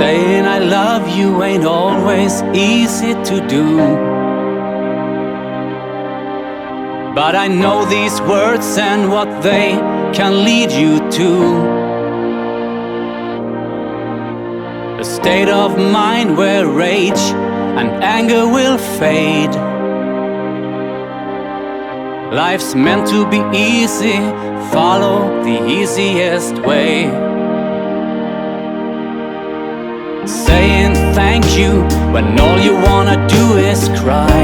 Saying I love you ain't always easy to do, but I know these words and what they can lead you to. A state of mind where rage and anger will fade. Life's meant to be easy, follow the easiest way. Saying thank you when all you wanna do is cry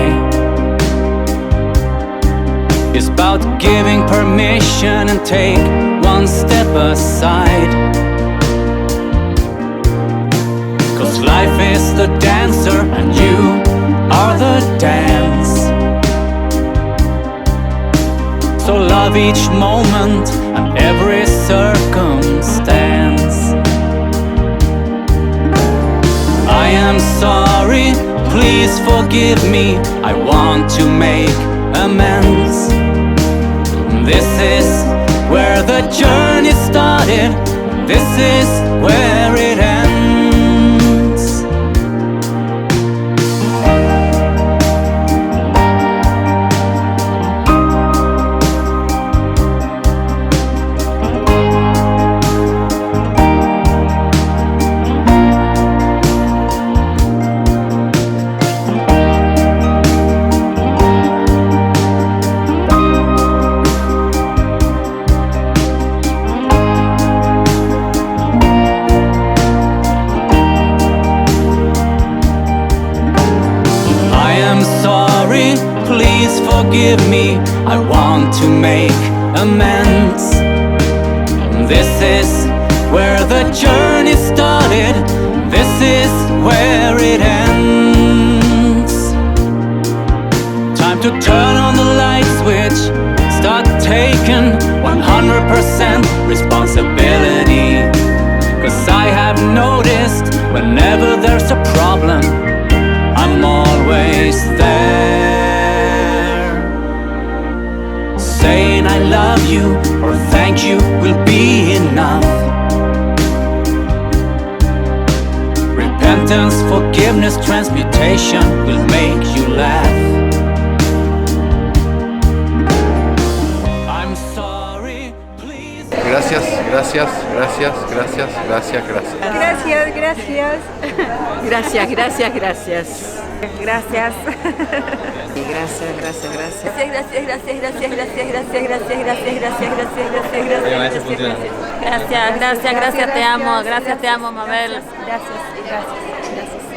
is about giving permission and take one step aside. 'Cause life is the dancer and you are the dance. So love each moment and every circumstance. I am sorry, please forgive me, I want to make amends. This is where the journey started, this is where it ends. Please forgive me, I want to make amends. This is where the journey started, this is where it ends. Time to turn on the light switch, start taking 100% responsibility. 'Cause I have noticed whenever there's a problem, I'm always there. Saying I love you or thank you will be enough. Repentance, forgiveness, transmutation will make you laugh. I'm sorry, please. Gracias, gracias, gracias, gracias, gracias, gracias. Gracias, gracias. Gracias, gracias, gracias. Gracias. Gracias, gracias, gracias. Gracias, gracias, gracias, gracias, gracias, gracias, gracias, gracias, gracias, gracias, Gracias, gracias, gracias, te amo, Mabel. Gracias, gracias, gracias.